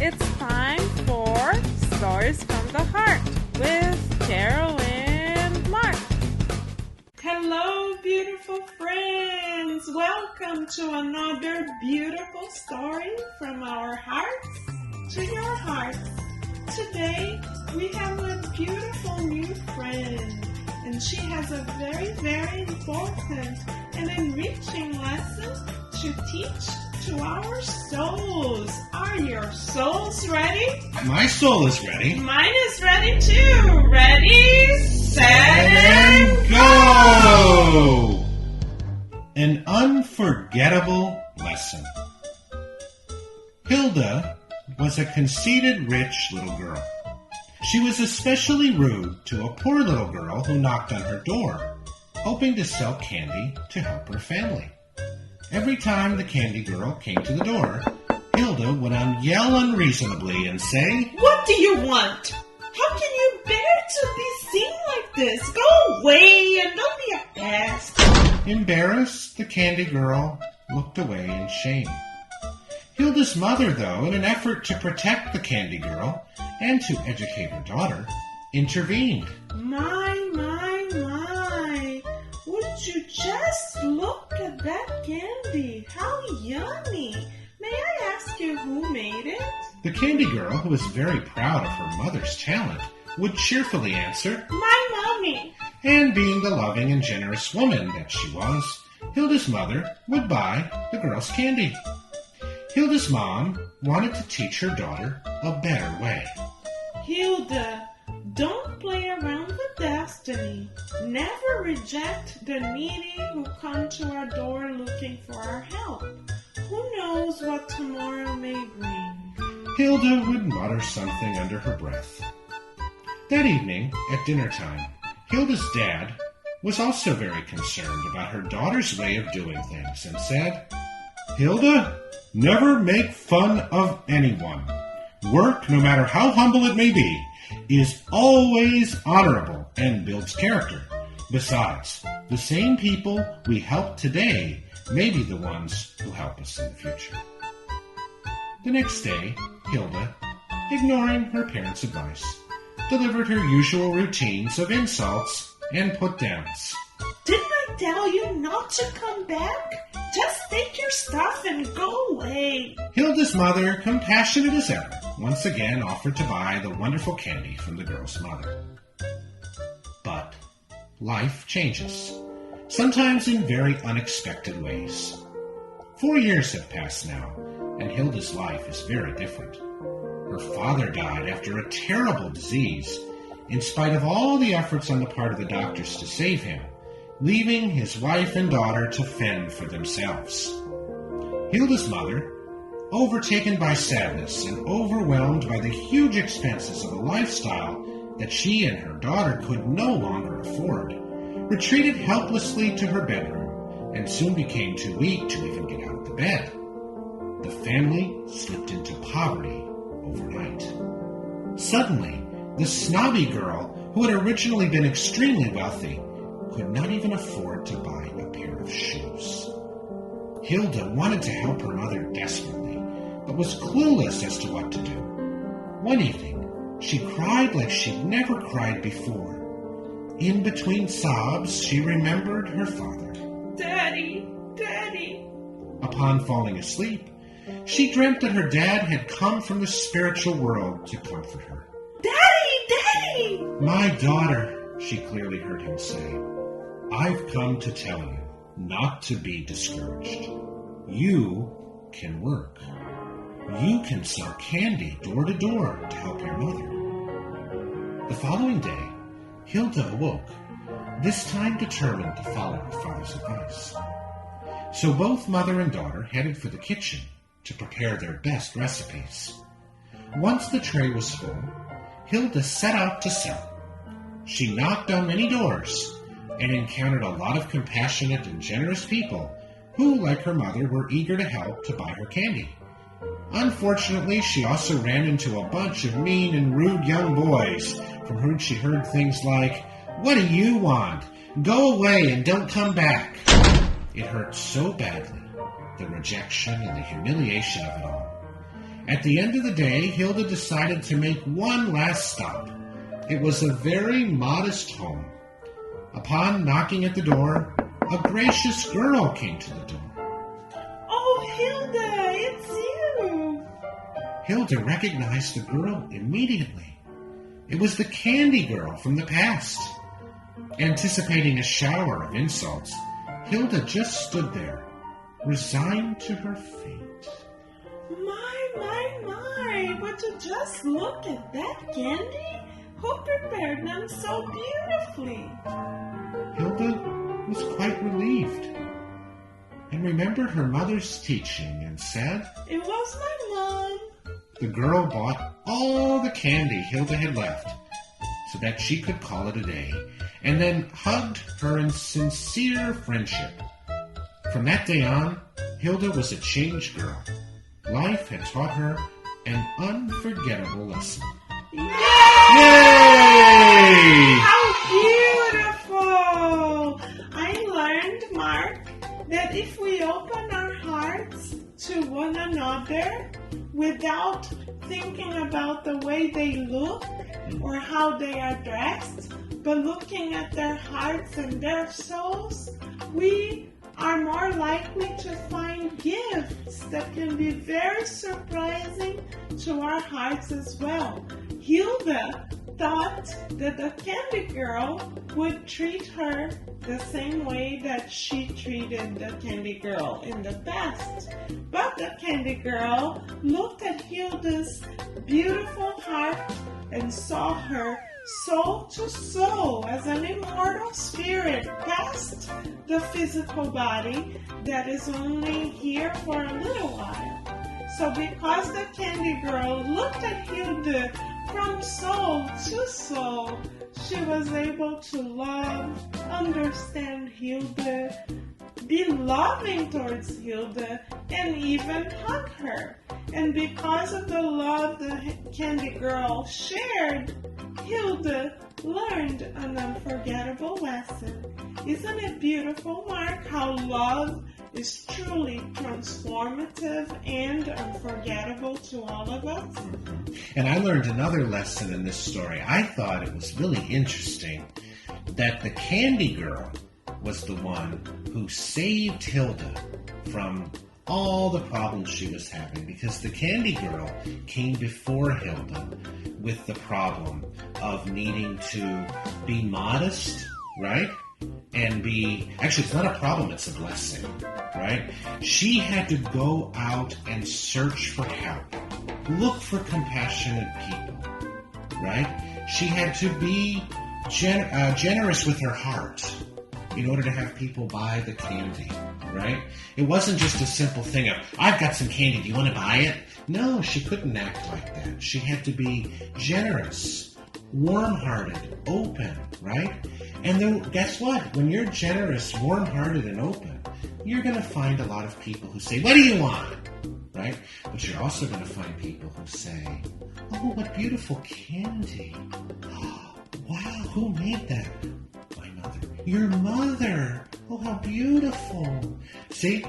it's time for Stories from the Heart with Carol and Mark. Hello, beautiful friends. Welcome to another beautiful story from our hearts to your hearts. Today, we have a beautiful new friend, and she has a very, very important and enriching lesson to teach to our souls. Are your souls ready? My soul is ready. Mine is ready too. Ready, set, and go! An unforgettable lesson. Hilda was a conceited, rich little girl. She was especially rude to a poor little girl who knocked on her door, hoping to sell candy to help her family. Every time the candy girl came to the door, Hilda would yell unreasonably and say, "What do you want? How can you bear to be seen like this? Go away and don't be a pest." Embarrassed, the candy girl looked away in shame. Hilda's mother, though, in an effort to protect the candy girl and to educate her daughter, intervened. My. Would you just look at that candy? How yummy. May I ask you who made it? The candy girl, who was very proud of her mother's talent, would cheerfully answer, "My mommy." And being the loving and generous woman that she was, Hilda's mother would buy the girl's candy. Hilda's mom wanted to teach her daughter a better way. "Hilda, don't play around with destiny. Never reject the needy who come to our door looking for our help. Who knows what tomorrow may bring?" Hilda would mutter something under her breath. That evening, at dinner time, Hilda's dad was also very concerned about her daughter's way of doing things and said, "Hilda, never make fun of anyone. Work, no matter how humble it may be, is always honorable and builds character. Besides, the same people we help today may be the ones who help us in the future." The next day, Hilda, ignoring her parents' advice, delivered her usual routines of insults and put-downs. "Didn't I tell you not to come back? Just take your stuff and go away." Hilda's mother, compassionate as ever, once again offered to buy the wonderful candy from the girl's mother. But life changes, sometimes in very unexpected ways. 4 years have passed now, and Hilda's life is very different. Her father died after a terrible disease, in spite of all the efforts on the part of the doctors to save him, leaving his wife and daughter to fend for themselves. Hilda's mother, overtaken by sadness and overwhelmed by the huge expenses of a lifestyle that she and her daughter could no longer afford, retreated helplessly to her bedroom and soon became too weak to even get out of the bed. The family slipped into poverty overnight. Suddenly, the snobby girl, who had originally been extremely wealthy, could not even afford to buy a pair of shoes. Hilda wanted to help her mother desperately, but was clueless as to what to do. One evening, she cried like she'd never cried before. In between sobs, she remembered her father. "Daddy, Daddy." Upon falling asleep, she dreamt that her dad had come from the spiritual world to comfort her. "Daddy, Daddy." "My daughter," she clearly heard him say, "I've come to tell you not to be discouraged. You can work. You can sell candy door to door to help your mother." The following day, Hilda awoke, this time determined to follow her father's advice. So both mother and daughter headed for the kitchen to prepare their best recipes. Once the tray was full, Hilda set out to sell. She knocked on many doors and encountered a lot of compassionate and generous people who, like her mother, were eager to help to buy her candy. Unfortunately, she also ran into a bunch of mean and rude young boys from whom she heard things like, "What do you want? Go away and don't come back." It hurt so badly, the rejection and the humiliation of it all. At the end of the day, Hilda decided to make one last stop. It was a very modest home. Upon knocking at the door, a gracious girl came to the door. Oh, Hilda, it's you! Hilda recognized the girl immediately. It was the candy girl from the past. Anticipating a shower of insults, Hilda just stood there, resigned to her fate. My, would you just look at that candy? Who prepared them so beautifully? Hilda was quite relieved and remembered her mother's teaching and said, It was my mom. The girl bought all the candy Hilda had left so that she could call it a day, and then hugged her in sincere friendship. From that day on, Hilda was a changed girl. Life had taught her an unforgettable lesson. Yay! Yay! How beautiful! I learned, Mark, that if we open our hearts to one another without thinking about the way they look or how they are dressed, but looking at their hearts and their souls, we are more likely to find gifts that can be very surprising to our hearts as well. Hilda thought that the candy girl would treat her the same way that she treated the candy girl in the past. But the candy girl looked at Hilda's beautiful heart and saw her soul to soul as an immortal spirit past the physical body that is only here for a little while. So because the candy girl looked at Hilda from soul to soul, she was able to love, understand Hilda, be loving towards Hilda, and even hug her. And because of the love the candy girl shared, Hilda learned an unforgettable lesson. Isn't it beautiful, Mark, how love is truly transformative and unforgettable to all of us? And I learned another lesson in this story. I thought it was really interesting that the candy girl was the one who saved Hilda from all the problems she was having, because the candy girl came before Hilda with the problem of needing to be modest, right? And actually it's not a problem, it's a blessing, right? She had to go out and search for help, look for compassionate people, right? She had to be generous with her heart in order to have people buy the candy, right? It wasn't just a simple thing of, I've got some candy, do you want to buy it? No, she couldn't act like that. She had to be generous, warm-hearted, open, right? And then guess what? When you're generous, warm-hearted, and open, you're going to find a lot of people who say, what do you want? Right? But you're also going to find people who say, oh, what beautiful candy. Wow, who made that? My mother. Your mother. Oh, how beautiful. See,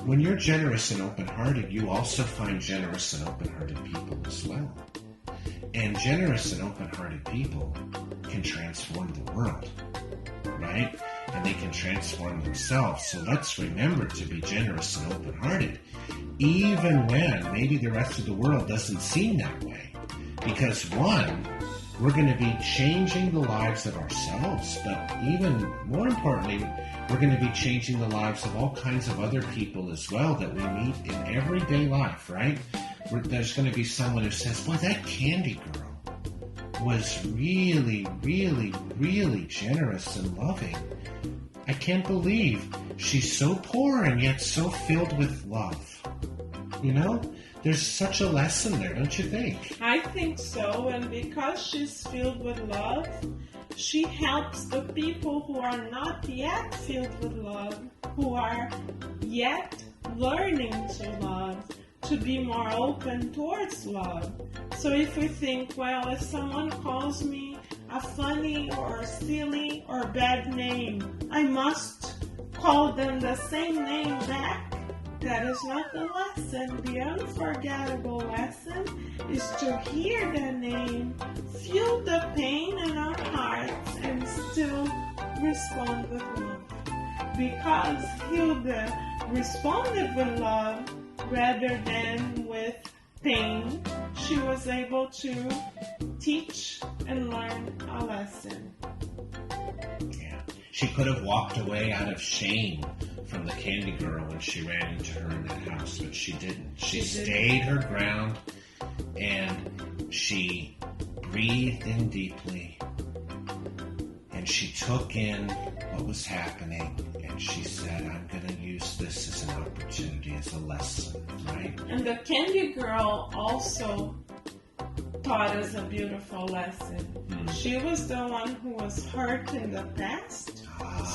when you're generous and open-hearted, you also find generous and open-hearted people as well. And generous and open-hearted people can transform the world, right? And they can transform themselves. So let's remember to be generous and open-hearted, even when maybe the rest of the world doesn't seem that way. Because one, we're going to be changing the lives of ourselves, but even more importantly, we're going to be changing the lives of all kinds of other people as well that we meet in everyday life, right? There's going to be someone who says, boy, that candy girl was really, really, really generous and loving. I can't believe she's so poor and yet so filled with love. You know, there's such a lesson there, don't you think? I think so, and because she's filled with love, she helps the people who are not yet filled with love, who are yet learning to love, to be more open towards love. So if we think, well, if someone calls me a funny or silly or bad name, I must call them the same name back, that is not the lesson. The unforgettable lesson is to hear the name, feel the pain in our hearts, and still respond with love. Because Hilda responded with love rather than with pain, she was able to teach and learn a lesson. Yeah. She could have walked away out of shame from the candy girl when she ran into her in that house, but she didn't. She stayed her ground, and she breathed in deeply, and she took in what was happening, and she said, I'm going to use this as an opportunity, as a lesson, right? And the candy girl also taught us a beautiful lesson. She was the one who was hurt in the past,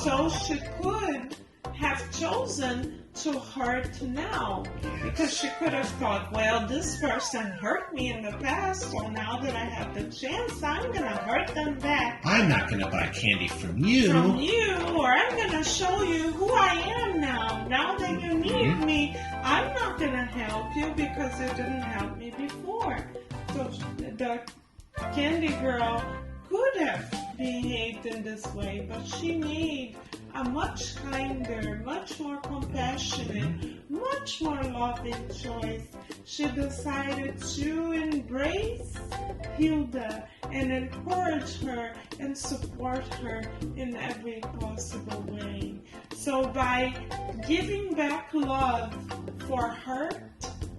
so she could have chosen to hurt now. Because she could have thought, well, this person hurt me in the past, so now that I have the chance, I'm going to hurt them back. I'm not going to buy candy from you. Or I'm going to show you who I am now. Now that you need me, I'm not going to help you because you didn't help me before. So the candy girl could have behaved in this way, but she made a much kinder, much more compassionate, much more loving choice. She decided to embrace Hilda and encourage her and support her in every possible way. So by giving back love for hurt,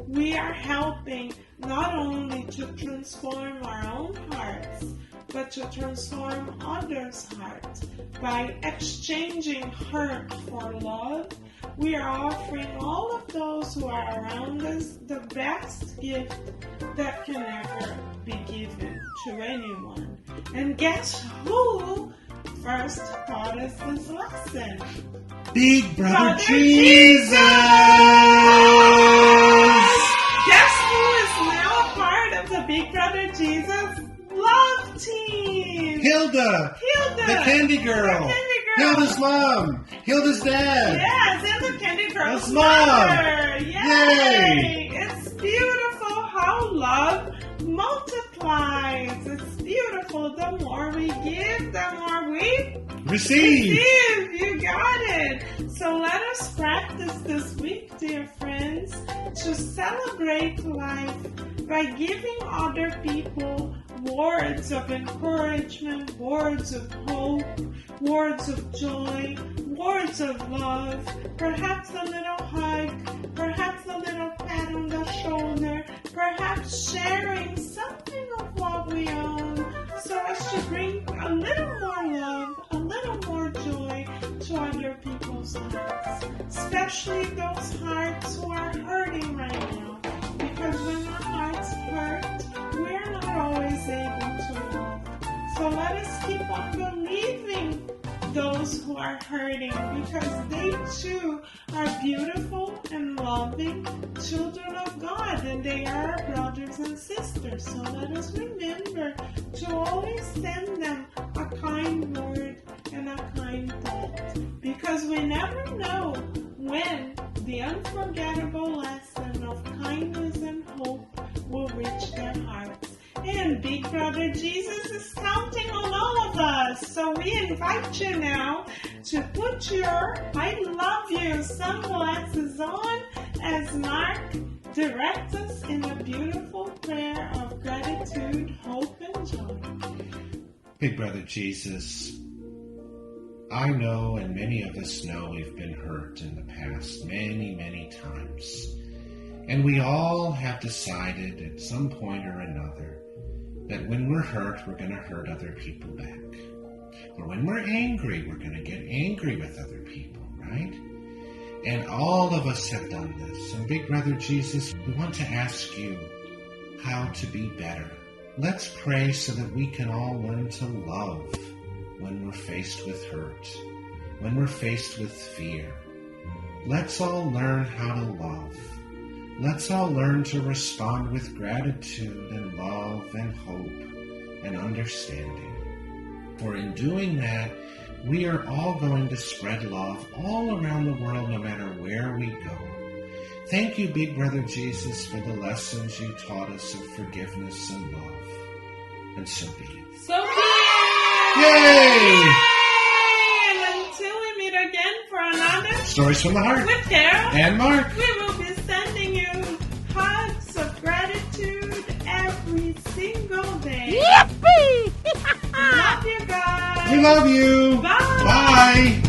we are helping not only to transform our own hearts, but to transform others' hearts. By exchanging hurt for love, we are offering all of those who are around us the best gift that can ever be given to anyone. And guess who first taught us this lesson? Big Brother Jesus! Guess who is now a part of the Big Brother Jesus love team? Hilda! The candy girl! Hilda's mom! Hilda's dad! Yes, and the candy girl's His mom! mother! Yay! It's beautiful how love multiplies. It's beautiful. The more we give, the more we receive. You got it. So let us practice this week, dear friends, to celebrate life by giving other people words of encouragement, words of hope, words of joy, words of love, perhaps a little hug, perhaps a little pat on the shoulder, perhaps sharing something of what we own so as to bring a little more love, a little more joy to other people's hearts, especially those hearts who are hurting right now. Because when our hearts hurt, we are not always able to love. So let us keep on believing those who are hurting, because they too are beautiful and loving children of God, and they are our brothers and sisters. So let us remember to always send them a kind word and a kind thought, because we never know when the unforgettable lesson of kindness and hope will reach their hearts. And Big Brother Jesus is counting on all of us. So we invite you now to put your I love you sunglasses on as Mark directs us in a beautiful prayer of gratitude, hope, and joy. Big Brother Jesus, I know, and many of us know, we've been hurt in the past many, many times. And we all have decided at some point or another that when we're hurt, we're going to hurt other people back. Or when we're angry, we're going to get angry with other people, right? And all of us have done this. And Big Brother Jesus, we want to ask you how to be better. Let's pray so that we can all learn to love when we're faced with hurt, when we're faced with fear. Let's all learn how to love. Let's all learn to respond with gratitude and love and hope and understanding. For in doing that, we are all going to spread love all around the world, no matter where we go. Thank you, Big Brother Jesus, for the lessons you taught us of forgiveness and love. And so be it. So be it! Yay! And until we meet again for another Stories from the Heart with Carol and Mark. we will be sending you hugs of gratitude every single day. Yippee! Love you guys. We love you. Bye. Bye.